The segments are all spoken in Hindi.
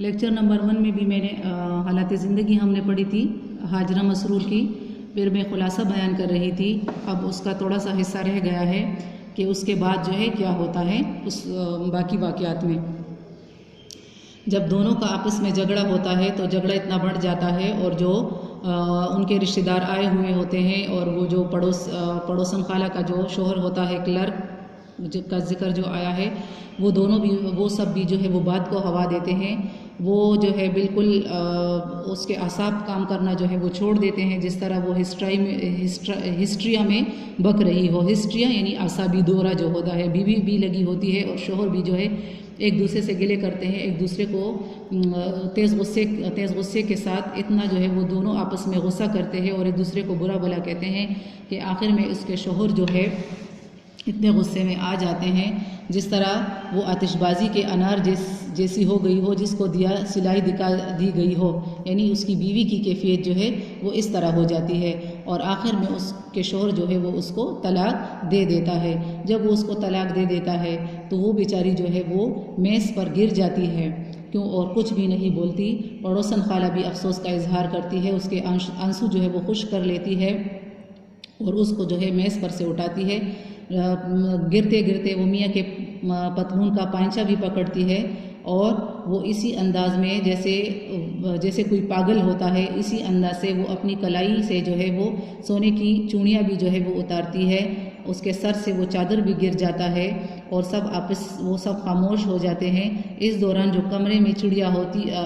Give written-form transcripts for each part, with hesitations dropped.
लेक्चर नंबर 1 में भी मैंने हालात ज़िंदगी हमने पढ़ी थी हाजरा मसरूर की। फिर मैं खुलासा बयान कर रही थी। अब उसका थोड़ा सा हिस्सा रह गया है कि उसके बाद जो है क्या होता है उस बाकी वाक़यात में। जब दोनों का आपस में झगड़ा होता है तो झगड़ा इतना बढ़ जाता है और जो उनके रिश्तेदार आए हुए होते हैं और वो जो पड़ोसन खाला का जो शोहर होता है क्लर्क का जिक्र जो आया है, वो दोनों भी वो सब भी जो है वो बात को हवा देते हैं। वो जो है बिल्कुल उसके आसाब काम करना जो है वो छोड़ देते हैं, जिस तरह वो हिस्ट्रिया में बक रही हो। हिस्ट्रिया यानी आसाबी दौरा जो होता है, बीवी भी लगी होती है और शोहर भी जो है एक दूसरे से गिले करते हैं, एक दूसरे को तेज़ गुस्से के साथ इतना जो है वो दोनों आपस में गुस्सा करते हैं और एक दूसरे को बुरा भला कहते हैं कि आखिर में उसके शोहर जो है इतने गुस्से में आ जाते हैं जिस तरह वो आतिशबाजी के अनार जैसी हो गई हो, जिसको दिया सिलाई दी गई हो, यानी उसकी बीवी की कैफियत जो है वो इस तरह हो जाती है और आखिर में उसके शोहर जो है वो उसको तलाक दे देता है। जब वो उसको तलाक दे देता है तो वो बेचारी जो है वो मेज़ पर गिर जाती है क्यों और कुछ भी नहीं बोलती। पड़ोसन खाला भी अफसोस का इजहार करती है, उसके आंसू जो है वो खुश कर लेती है और उसको जो है मेज़ पर से उठाती है। गिरते गिरते वो मियाँ के पतलून का पांचा भी पकड़ती है और वो इसी अंदाज में जैसे कोई पागल होता है, इसी अंदाज से वो अपनी कलाई से जो है वो सोने की चूड़ियाँ भी जो है वो उतारती है। उसके सर से वो चादर भी गिर जाता है और वो सब खामोश हो जाते हैं। इस दौरान जो कमरे में चिड़िया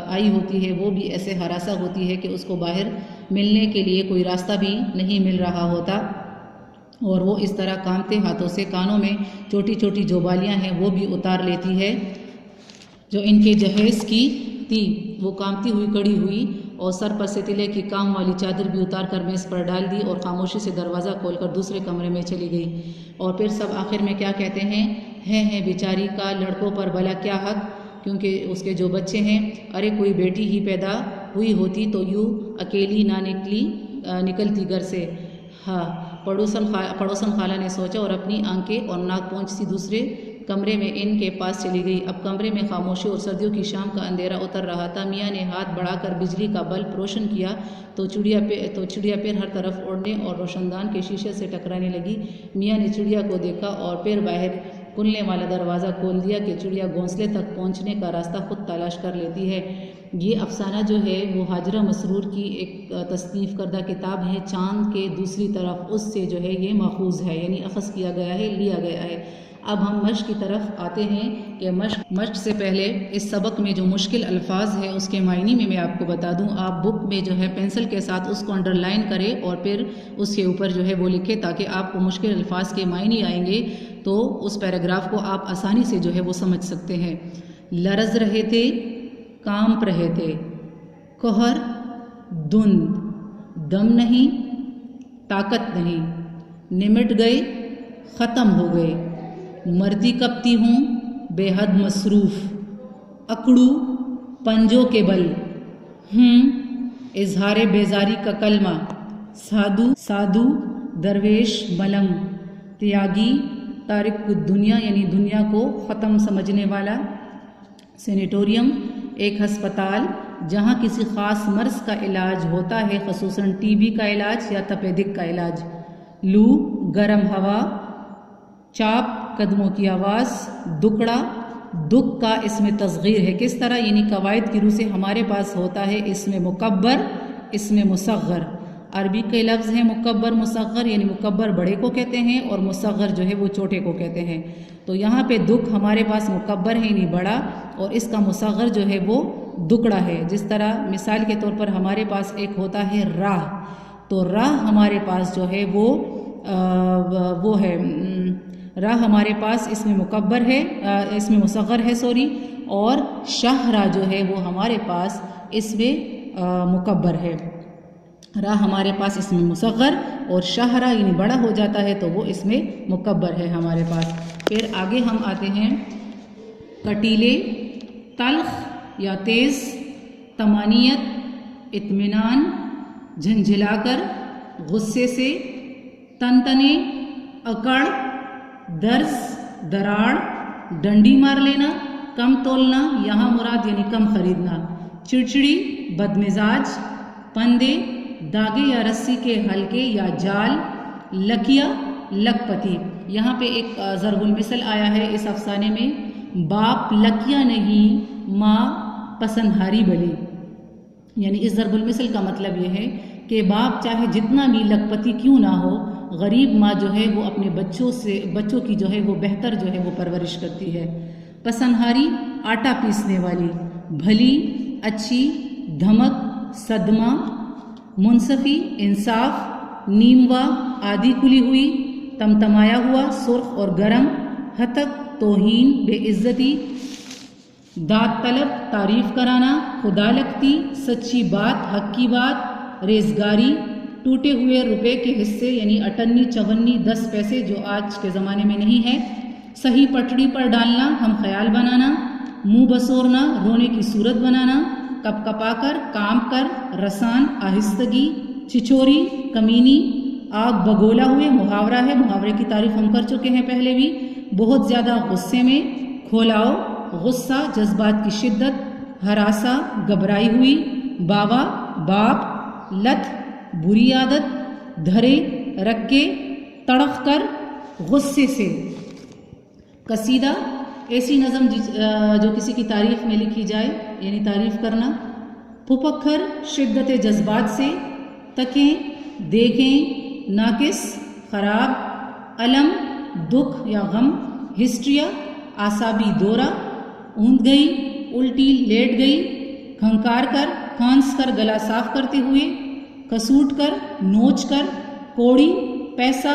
आई होती है वो भी ऐसे हरासा होती है कि उसको बाहर मिलने के लिए कोई रास्ता भी नहीं मिल रहा होता और वो इस तरह कांपते हाथों से कानों में छोटी छोटी जो बालियाँ हैं वो भी उतार लेती है जो इनके जहेज़ की थी। वो कांपती हुई कड़ी हुई और सर पर से तिले की काम वाली चादर भी उतार कर मेज़ पर डाल दी और खामोशी से दरवाज़ा खोलकर दूसरे कमरे में चली गई। और फिर सब आखिर में क्या कहते हैं बेचारी का लड़कों पर भला क्या हक, क्योंकि उसके जो बच्चे हैं, अरे कोई बेटी ही पैदा हुई होती तो यूँ अकेली ना निकलती घर से। हाँ, पड़ोसन खाला ने सोचा और अपनी आंखें और नाक पहुँचती दूसरे कमरे में इनके पास चली गई। अब कमरे में खामोशी और सर्दियों की शाम का अंधेरा उतर रहा था। मियाँ ने हाथ बढ़ाकर बिजली का बल्ब रोशन किया तो चिड़िया पैर हर तरफ उड़ने और रोशनदान के शीशे से टकराने लगी। मियाँ ने चिड़िया को देखा और फिर बाहर खुलने वाला दरवाज़ा खोल दिया कि चिड़िया घोंसले तक पहुँचने का रास्ता खुद तलाश कर लेती है। ये अफसाना जो है वो हाजरा मसरूर की एक तसनीफ़ करदा किताब है, चांद के दूसरी तरफ, उससे जो है ये माखूज़ है, यानी अख़ज़ किया गया है, लिया गया है। अब हम मश्क की तरफ आते हैं कि मश्क से पहले इस सबक में जो मुश्किल अल्फाज है उसके मायने में मैं आपको बता दूं। आप बुक में जो है पेंसिल के साथ उसको अंडरलाइन करें और फिर उसके ऊपर जो है वो लिखें ताकि आपको मुश्किल अल्फाज के मायने आएंगे तो उस पैराग्राफ को आप आसानी से जो है वो समझ सकते हैं। लरज़ रहे थे, कांप रहे थे, कहर, धुंध, दम नहीं, ताकत नहीं, निमट गए, ख़त्म हो गए, मरती कपती हूँ बेहद मसरूफ़, अकड़ू पंजों के बल, इजहारे बेजारी का कलमा, साधु दरवेश मलंग, त्यागी तारिक दुनिया यानी दुनिया को ख़त्म समझने वाला, सेनेटोरियम एक हस्पताल जहाँ किसी ख़ास मर्ज़ का इलाज होता है, ख़ुसूसन टीबी का इलाज या तपेदिक का इलाज, लू, गर्म हवा, चाप कदमों की आवाज़, दुकड़ा, दुख का इसमें तस्गीर है किस तरह, यानी कवायद की रूह से हमारे पास होता है इसमें मुकब्बर, इसमें मुसग़्ग़र। अरबी के लफ्ज़ हैं मुकब्बर मुसग़्ग़र, यानी मुकब्बर बड़े को कहते हैं और मुसग़्ग़र जो है वो छोटे को कहते हैं। तो यहाँ पे दुख हमारे पास मुकब्बर है यानी बड़ा और इसका मुसग़्ग़र जो है वो दुकड़ा है। जिस तरह मिसाल के तौर पर हमारे पास एक होता है राह, तो राह हमारे पास जो है वो है राह हमारे पास इसमें मुकब्बर है, इसमें मुसग़्ग़र है सॉरी, और शाहरा जो है वो हमारे पास इसमें मुकब्बर है। राह हमारे पास इसमें मुसग़्ग़र और शाहरा यानी बड़ा हो जाता है तो वो इसमें मुकब्बर है हमारे पास। फिर आगे हम आते हैं कटीले, तल्ख़ या तेज़, तमानियत, इत्मीनान, झंझलाकर, गुस्से से, तनतने, अकड़, दर्स, दराड़, डंडी मार लेना, कम तोलना, यहाँ मुराद यानी कम खरीदना। चिड़चिड़ी, बदमिजाज। पंदे, धागे या रस्सी के हल्के या जाल। लकिया, लखपति। यहाँ पे एक ज़रबुल मिसल आया है इस अफसाने में, बाप लकिया नहीं माँ पसंदहारी बली। यानी इस ज़रबुल मिसल का मतलब ये है कि बाप चाहे जितना भी लखपति क्यों ना हो, गरीब माँ जो है वो अपने बच्चों की जो है वो बेहतर जो है वो परवरिश करती है। पसंदहारी, आटा पीसने वाली। भली, अच्छी। धमक, सदमा। मुनसफी, इंसाफ। नीमवा, आधी खुली हुई। तमतमाया हुआ, सुर्ख और गरम। हतक, तौहीन, बेइज्जती। दाद तलब, तारीफ कराना। खुदा लगती, सच्ची बात, हक की बात। रेजगारी, टूटे हुए रुपए के हिस्से यानी अटन्नी, चवन्नी, 10 पैसे जो आज के ज़माने में नहीं है। सही पटड़ी पर डालना, हम ख्याल बनाना। मुंह बसोरना, रोने की सूरत बनाना। कपकपाकर, काम कर। रसान, आहिस्तगी। छिछोरी, कमीनी। आग बगोला हुए, मुहावरा है, मुहावरे की तारीफ हम कर चुके हैं पहले भी। बहुत ज़्यादा गुस्से में, खोलाओ। गुस्सा, जज्बात की शिद्दत। हरासा, घबराई हुई। बाबा, बाप। लत, बुरी आदत। धरे, रख के। तड़क कर, गुस्से से। कसीदा, ऐसी नज़म जो किसी की तारीफ में लिखी जाए यानी तारीफ करना। फुपक्खर, शिद्दत जज्बात से। तकें, देखें, नाकिस, खराब। अलम, दुख या गम। हिस्ट्रिया, आसाबी दौरा। ऊंध गई, उल्टी, लेट गई। खंकार कर, खांस कर गला साफ करते हुए। कसूट कर, नोच कर। कोड़ी, पैसा।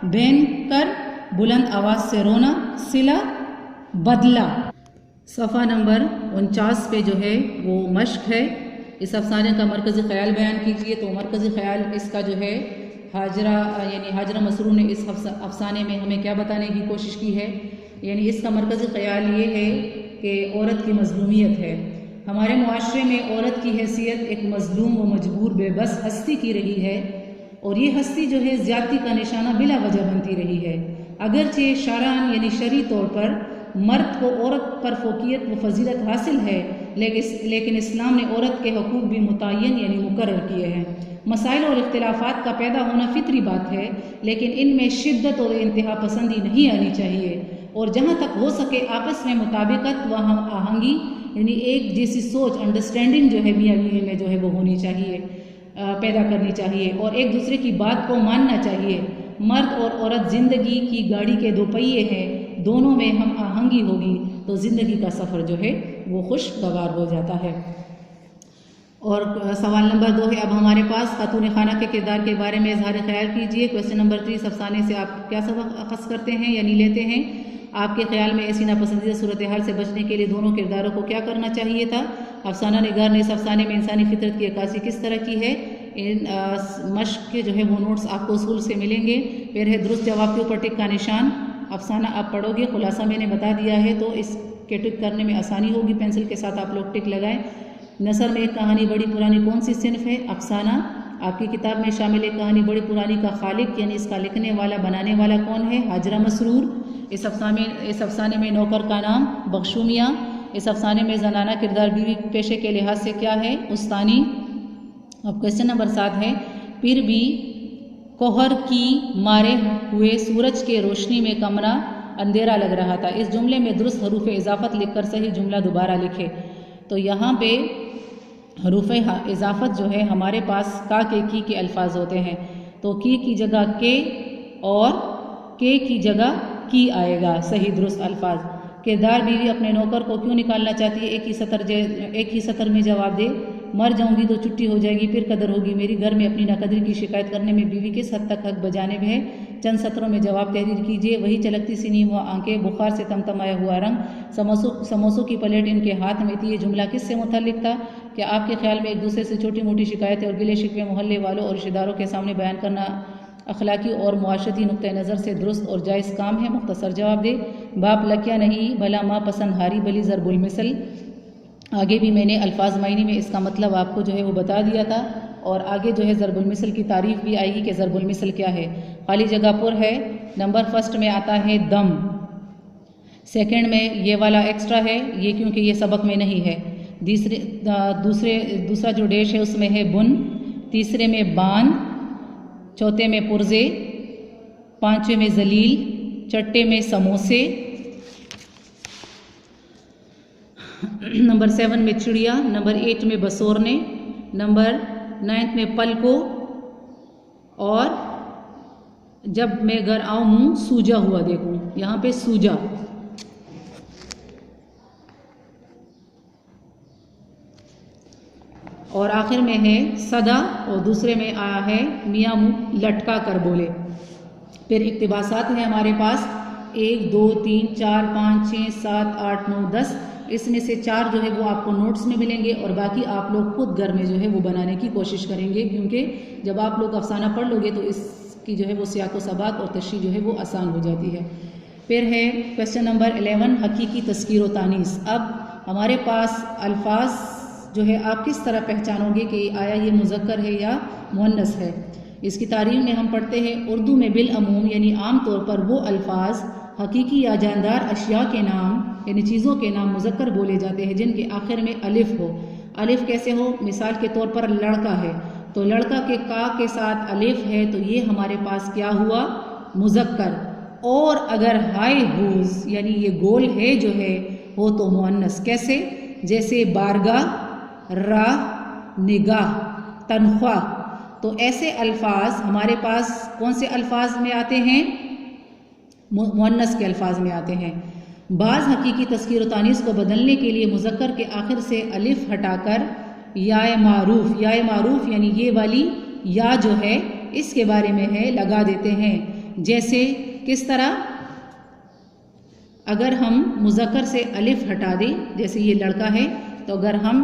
बैन कर, बुलंद आवाज से रोना। सिला, बदला। सफ़ा नंबर 49 पे जो है वो मश्क है। इस अफसाने का मरकज़ी ख़याल बयान कीजिए। तो मरकज़ी ख़याल इसका जो है हाजरा यानी हाजरा मसरूर ने इस अफसाने में हमें क्या बताने की कोशिश की है, यानी इसका मरकज़ी ख़याल ये है कि औरत की मज़लूमियत है। हमारे मुआशरे में औरत की हैसियत एक मज़लूम व मजबूर बेबस हस्ती की रही है और ये हस्ती जो है ज़्यादती का निशाना बिला वजह बनती रही है। अगरचे शरअन यानी शरई तौर पर मर्द को औरत पर फ़ोक़ियत व फजीलत हासिल है, लेकिन इस्लाम ने औरत के हकूक़ भी मुतय्यन यानी मुकर्रर किए हैं। मसाइल और इख्तिलाफ़ात का पैदा होना फितरी बात है, लेकिन इनमें शिद्दत और इंतहा पसंदी नहीं आनी चाहिए और जहाँ तक हो सके आपस में मुताबिकत व हम आहंगी यानी एक जैसी सोच अंडरस्टैंडिंग जो है मियाँ बीवी में जो है वो होनी चाहिए, पैदा करनी चाहिए और एक दूसरे की बात को मानना चाहिए। मर्द और औरत ज़िंदगी की गाड़ी के दो पहिए हैं, दोनों में हम आहंगी होगी तो ज़िंदगी का सफ़र जो है वो खुशगवार हो जाता है। और सवाल नंबर 2 है अब हमारे पास खातून खाना के किरदार के बारे में इजहार ख्याल कीजिए। क्वेश्चन नंबर 3 अफसाने से आप क्या सबक अखज़ करते हैं यानी लेते हैं। आपके ख्याल में ऐसी नापसंदीदा सूरत हाल से बचने के लिए दोनों किरदारों को क्या करना चाहिए था। अफसाना निगार ने इस अफसाने में इंसानी फितरत की अक्कासी किस तरह की है। इन मश्क के जो है वो नोट्स आपको उसूल से मिलेंगे। फिर है दुरुस्त जवाब के ऊपर टिक का निशान। अफसाना आप पढ़ोगे, खुलासा मैंने बता दिया है तो इसके टिक करने में आसानी होगी। पेंसिल के साथ आप लोग टिक लगाएं। नसर में एक कहानी बड़ी पुरानी कौन सी सिन्फ है। अफसाना। आपकी किताब में शामिल एक कहानी बड़ी पुरानी का खालिक यानी इसका लिखने वाला बनाने वाला कौन है। हाजरा मसरूर। इस अफसाने में नौकर का नाम बख्शूमिया। इस अफसाने में जनाना किरदार बीवी पेशे के लिहाज से क्या है, उस्तानी। अब क्वेश्चन नंबर 7 है फिर भी कोहर की मारे हुए सूरज के रोशनी में कमरा अंधेरा लग रहा था। इस जुमले में दुरुस्त हरूफ इजाफत लिखकर सही जुमला दोबारा लिखे। तो यहाँ पे हरूफ इजाफत जो है हमारे पास का के की के अल्फाज होते हैं, तो की जगह के और के की जगह की आएगा सही दुरुस्त अल्फाज। किरदार बीवी अपने नौकर को क्यों निकालना चाहती है, एक ही सतर में जवाब दे। मर जाऊंगी तो छुट्टी हो जाएगी फिर कदर होगी मेरी। घर में अपनी नाकदरी की शिकायत करने में बीवी किस हद तक हक बजानिब है। चंद सत्रों में जवाब तहरीर कीजिए। वही चलकती सी नीम व आंखें, बुखार से तमतमाया हुआ रंग, समोसों की प्लेट इनके हाथ में थी। ये जुमला किससे मुतल्लिक था। क्या आपके ख्याल में एक दूसरे से छोटी मोटी शिकायतें और गिले शिकवे मोहल्ले वालों और रिश्तेदारों के सामने बयान करना अखलाकी और मुआशरती नुक्ते नज़र से दुरुस्त और जायज़ काम है। मुख्तसर जवाब दे। बाप लकिया नहीं भला माँ पसंद हारी बली ज़रबुल मिसल। आगे भी मैंने अल्फाज मायनी में इसका मतलब आपको जो है वो बता दिया था और आगे जो है ज़रबुल मिसल की तारीफ भी आएगी कि ज़रबुल मिसल क्या है। खाली जगह पुर है। नंबर फर्स्ट में आता है दम। सेकंड में ये वाला एक्स्ट्रा है, ये क्योंकि ये सबक में नहीं है। दूसरा जो डेश है उसमें है बुन, तीसरे में बान, चौथे में पुर्जे, पांचवें में जलील, छठे में समोसे, नंबर 7 में चिड़िया, नंबर 8 में बसोरने, नंबर 9 में पलको, और जब मैं घर आऊँ मुँह सूजा हुआ देखूँ, यहाँ पे सूजा। और आखिर में है सदा, और दूसरे में आया है मियाँ मुँह लटका कर बोले। फिर इक्तिबासात हैं हमारे पास 1 2 3 4 5 6 7 8 9 10। इसमें से 4 जो है वो आपको नोट्स में मिलेंगे और बाकी आप लोग खुद घर में जो है वो बनाने की कोशिश करेंगे, क्योंकि जब आप लोग अफसाना पढ़ लोगे तो इसकी जो है वो सियाक व सबाक और तशरीह जो है वो आसान हो जाती है। फिर है क्वेश्चन नंबर 11, हकीकी तस्कीर व तानीस। अब हमारे पास अल्फाज जो है आप किस तरह पहचानोगे कि आया ये मुज़क्कर है या मुअन्नस है। इसकी तारीफ में हम पढ़ते हैं उर्दू में बिल अमूम यानी आम तौर पर वो अल्फाज हकीकी या जानदार अशिया के नाम यानी चीज़ों के नाम मुज़क्कर बोले जाते हैं जिनके आखिर में अलिफ हो। अलिफ कैसे हो? मिसाल के तौर पर लड़का है तो लड़का के का के साथ अलिफ है तो ये हमारे पास क्या हुआ? मुज़क्कर। और अगर हाय हुज यानी ये गोल है जो है हो तो मुअन्नस। कैसे? जैसे बारगाह, राह, निगाह, तनख्वाह। तो ऐसे अल्फाज हमारे पास कौन से अल्फाज में आते हैं? मुअन्नस के अल्फाज में आते हैं। बाज़ हकीकी तस्कीर व तानीस को बदलने के लिए मुज़क्कर के आखिर से अलिफ हटाकर याए मारूफ यानी ये वाली या जो है इसके बारे में है लगा देते हैं। जैसे किस तरह? अगर हम मुज़क्कर से अलिफ हटा दें, जैसे ये लड़का है तो अगर हम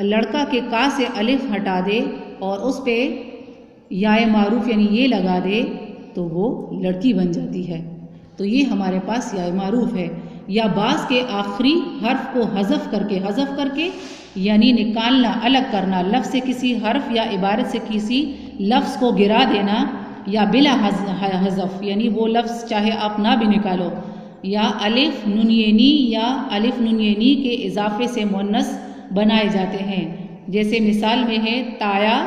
लड़का के का से अलिफ हटा दे और उस पे याए मारूफ यानी ये लगा दे तो वो लड़की बन जाती है। तो ये हमारे पास याए मारूफ है। या बास के आखिरी हर्फ को हज़फ करके यानी निकालना, अलग करना, लफ्ज़ से किसी हर्फ या इबारत से किसी लफ्ज़ को गिरा देना, या बिला हज़फ यानी वो लफ्ज़ चाहे आप ना भी निकालो, या अलिफ नुनयनी या अलिफ नुनयनी के इजाफे से मुअन्नस बनाए जाते हैं। जैसे मिसाल में है ताया,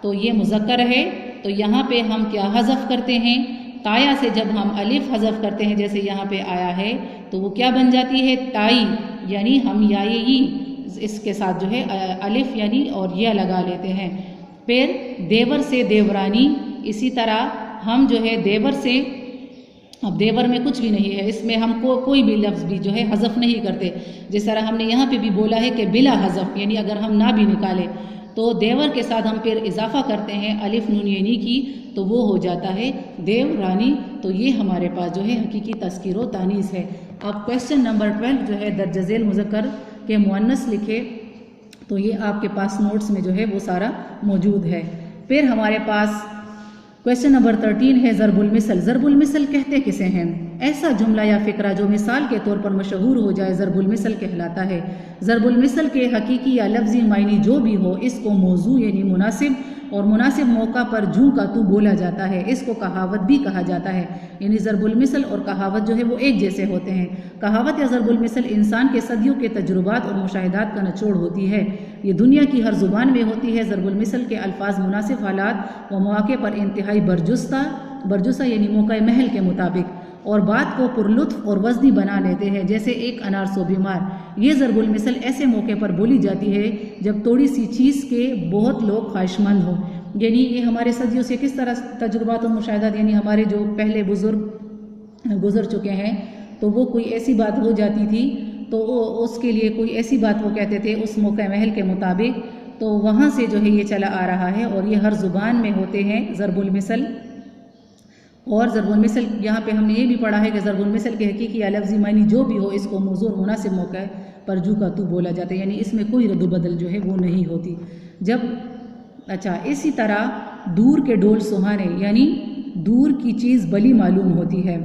तो ये मुज़क्कर है तो यहाँ पे हम क्या हज़फ करते हैं? ताया से जब हम अलिफ हज़फ करते हैं जैसे यहाँ पे आया है तो वो क्या बन जाती है? ताई, यानी हम याई इसके साथ जो है अलिफ यानी और यह लगा लेते हैं। फिर देवर से देवरानी, इसी तरह हम जो है देवर से, अब देवर में कुछ भी नहीं है, इसमें हम कोई भी लफ्ज़ भी जो है हज़फ नहीं करते। जिस तरह हमने यहाँ पे भी बोला है कि बिला हज़फ यानी अगर हम ना भी निकालें तो देवर के साथ हम फिर इजाफा करते हैं अलिफ नून यानी की तो वो हो जाता है देव रानी। तो ये हमारे पास जो है हकीकी तस्कीर व तानीस है। अब क्वेश्चन नंबर 12 जो है दर्ज झेल मुज़क्कर के मुअन्नस लिखे, तो ये आपके पास नोट्स में जो है वो सारा मौजूद है। फिर हमारे पास क्वेश्चन नंबर 13 है ज़रबुल मिसल। ज़रबुल मिसल कहते किसे हैं? ऐसा जुमला या फ़िक्रा जो मिसाल के तौर पर मशहूर हो जाए ज़रबुल मिसल कहलाता है। ज़रबुल मिसल के हकीकी या लफ्ज़ी मायने जो भी हो, इसको मौजू यानी मुनासिब और मुनासिब मौका पर जूँ का तू बोला जाता है। इसको कहावत भी कहा जाता है। यानी ज़रबुल मिसल और कहावत जो है वो एक जैसे होते हैं। कहावत या ज़रबुल मिसल इंसान के सदियों के तजुर्बात और मुशाहिदात का निचोड़ होती है। ये दुनिया की हर ज़ुबान में होती है। ज़रबुल मिसल के अल्फाज मुनासिब हालात व मौके पर इंतहाई बरजुस्ता यानी मौका महल के मुताबिक और बात को पुरलुत्फ और वज़नी बना लेते हैं। जैसे एक अनार सो बीमार। ये ज़रबुल मिसल ऐसे मौके पर बोली जाती है जब थोड़ी सी चीज़ के बहुत लोग ख्वाहिशमंद हों। यानी ये हमारे सदियों से किस तरह तजुर्बात और मुशाहिदात, यानी हमारे जो पहले बुज़ुर्ग गुज़र चुके हैं तो वो कोई ऐसी बात हो जाती थी तो उसके लिए कोई ऐसी बात वो कहते थे उस मौका महल के मुताबिक, तो वहाँ से जो है ये चला आ रहा है और ये हर ज़ुबान में होते हैं ज़रबुल मिसल। और ज़रबुल मिसल यहाँ पे हमने ये भी पढ़ा है कि ज़रबुल मिसल के हकीकी या लफ्ज़ी मानी जो भी हो, इसको मौजूद मुनासिब मौका पर जू का तू बोला जाता है। यानी इसमें कोई रद्द-बदल जो है वो नहीं होती। इसी तरह दूर के डोल सुहाने यानी दूर की चीज़ बली मालूम होती है।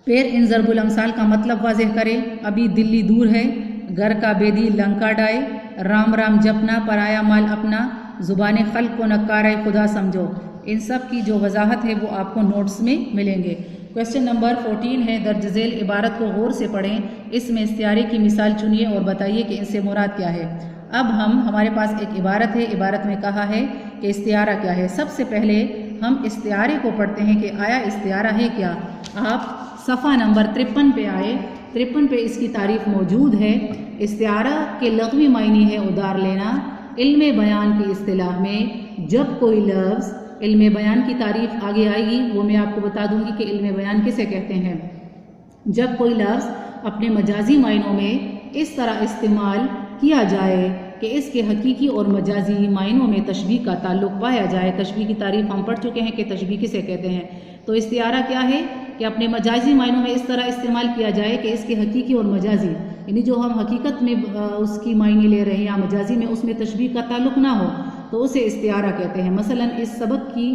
फिर इन ज़रबुल अमसाल का मतलब वाज़ेह करें। अभी दिल्ली दूर है, घर का बेदी लंका डाए, राम राम जपना, पराया माल अपना, ज़ुबान खल्क को नकारा खुदा समझो। इन सब की जो वजाहत है वो आपको नोट्स में मिलेंगे। क्वेश्चन नंबर 14 है, दर्ज झेल इबारत को गौर से पढ़ें, इसमें इस्तिआरे की मिसाल चुनिए और बताइए कि इनसे मुराद क्या है। अब हमारे पास एक इबारत है, इबारत में कहा है कि इस्तिआरा क्या है। सबसे पहले हम इस्तिआरे को पढ़ते हैं कि आया इस्तिआरा है क्या। आप सफ़ा नंबर 53 पे आए, 53 पे इसकी तारीफ मौजूद है। इस्तिआरा के लग़वी मायने है उधार लेना। इल्मे बयान की इस्तिलाह में जब कोई लफ्ज़, इल्मे बयान की तारीफ आगे आएगी, वो मैं आपको बता दूंगी कि इल्मे बयान किसे कहते हैं। जब कोई लफ्ज़ अपने मजाजी मायनों में इस तरह इस्तेमाल किया जाए कि इसके हकीकी और मजाजी मायनों में तशबीह का ताल्लुक पाया जाए। तशबीह की तारीफ हम पढ़ चुके हैं कि तशबीह किसे कहते हैं। तो इस्तिआरा क्या है कि अपने मजाजी मायनों में इस तरह इस्तेमाल किया जाए कि इसके हकीकी और मजाजी, यानी जो हम हकीकत में उसकी मायने ले रहे हैं या मजाजी में, उसमें तशबीह का ताल्लुक ना हो, तो उसे इस्तिआरा कहते हैं। मसलन इस सबक की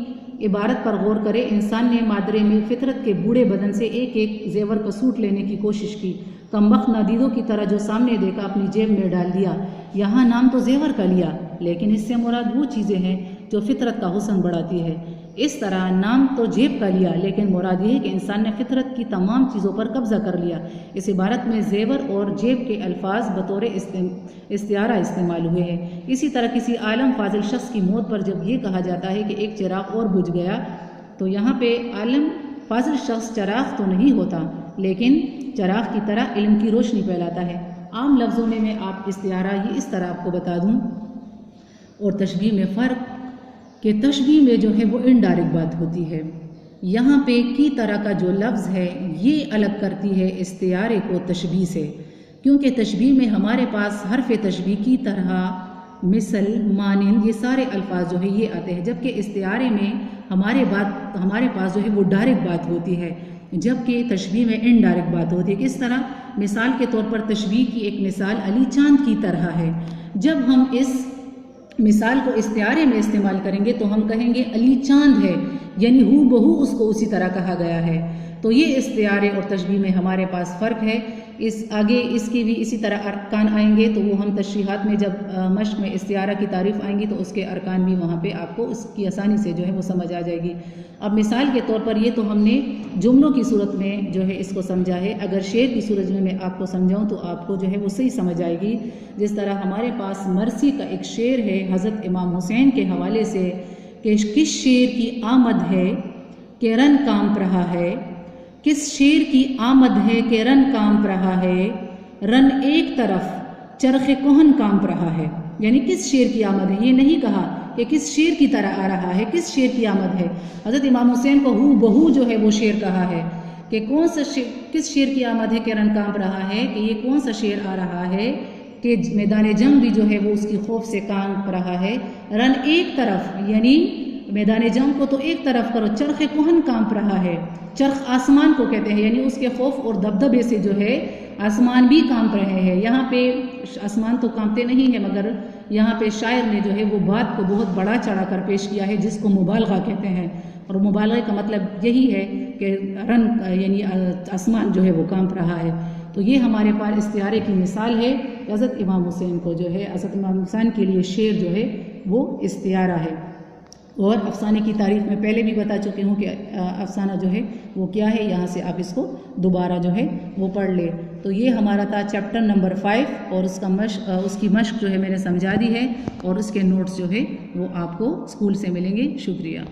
इबारत पर गौर करें, इंसान ने मादरे में फितरत के बूढ़े बदन से एक एक जेवर का सूट लेने की कोशिश की। कमबख्त नादीदों की तरह जो सामने देखा अपनी जेब में डाल दिया। यहाँ नाम तो जेवर का लिया, लेकिन इससे मुराद वो चीज़ें हैं जो फितरत का हुस्न बढ़ाती है। इस तरह नाम तो जेब का लिया, लेकिन मुराद ये है कि इंसान ने फितरत की तमाम चीज़ों पर कब्जा कर लिया। इस इबारत में जेवर और जेब के अल्फाज बतौर इस्तिआरा इस्तेमाल हुए हैं। इसी तरह किसी आलम फाजिल शख्स की मौत पर जब ये कहा जाता है कि एक चिराग और बुझ गया, तो यहाँ पे आलम फाजिल शख्स चिराग तो नहीं होता, लेकिन चिराग की तरह इल्म की रोशनी फैलाता है। आम लफ्ज़ों में मैं आप इस्तिआरा ये इस तरह आपको बता दूँ। और तशबीह में फ़र्क कि तशबीह में जो है वो इनडायरेक्ट बात होती है। यहाँ पे की तरह का जो लफ्ज़ है ये अलग करती है इस्तिआरे को तशबीह से, क्योंकि तशबीह में हमारे पास हरफ तशबीह की तरह, मिसल, मानिंद, ये सारे अल्फाज जो है ये आते हैं, जबकि इस्तिआरे में हमारे पास जो है वो डायरेक्ट बात होती है, जबकि तशबीह में इनडायरेक्ट बात होती है। किस तरह? मिसाल के तौर पर तशबीह की एक मिसाल अली चांद की तरह है। जब हम इस मिसाल को इस्तिआरे में इस्तेमाल करेंगे तो हम कहेंगे अली चांद है, यानी हू बहू उसको उसी तरह कहा गया है। तो ये इस्तिआरे और तशबीह में हमारे पास फ़र्क है। इस आगे इसके भी इसी तरह अरकान आएंगे, तो वो हम तशरीहात में जब मश्क में इस्तिआरा की तारीफ़ आएंगी तो उसके अरकान भी वहाँ पे आपको उसकी आसानी से जो है वो समझ आ जाएगी। अब मिसाल के तौर पर ये तो हमने जुमलों की सूरत में जो है इसको समझा है। अगर शेर की सूरत में मैं आपको समझाऊँ तो आपको जो है वो सही समझ आएगी। जिस तरह हमारे पास मरसी का एक शेर है हज़रत इमाम हुसैन के हवाले से कि किस शेर की आमद है कि रन कांप रहा है, किस शेर की आमद है कि रन कांप रहा है, रन एक तरफ चरखे कोहन कांप रहा है। यानी किस शेर की आमद है, ये नहीं कहा कि किस शेर की तरह आ रहा है, किस शेर की आमद है। हज़रत इमाम हुसैन को हू बहू जो है वो शेर कहा है कि कौन सा शेर, किस शेर की आमद है कि रन कांप रहा है, कि ये कौन सा शेर आ रहा है कि मैदान जंग भी जो है वो उसकी खौफ से कांप रहा है। रन एक तरफ, यानी मैदान जंग को तो एक तरफ करो, चरखे कोहन कांप रहा है। चरख आसमान को कहते हैं, यानी उसके खौफ और दबदबे से जो है आसमान भी कांप रहे हैं। यहाँ पे आसमान तो कांपते नहीं है, मगर यहाँ पे शायर ने जो है वो बात को बहुत बड़ा चढ़ा कर पेश किया है, जिसको मुबालगा कहते हैं। और मुबालगा का मतलब यही है कि रन यानी आसमान जो है वो कांप रहा है। तो ये हमारे पास इस्तिआरे की मिसाल है। हज़रत इमाम हुसैन को जो है, हज़रत इमाम हुसैन के लिए शेर जो है वो इस्तिआरा है। और अफसाने की तारीफ में पहले भी बता चुकी हूँ कि अफसाना जो है वो क्या है। यहाँ से आप इसको दोबारा जो है वो पढ़ ले। तो ये हमारा था चैप्टर नंबर 5 और उसकी मश्क जो है मैंने समझा दी है, और उसके नोट्स जो है वो आपको स्कूल से मिलेंगे। शुक्रिया।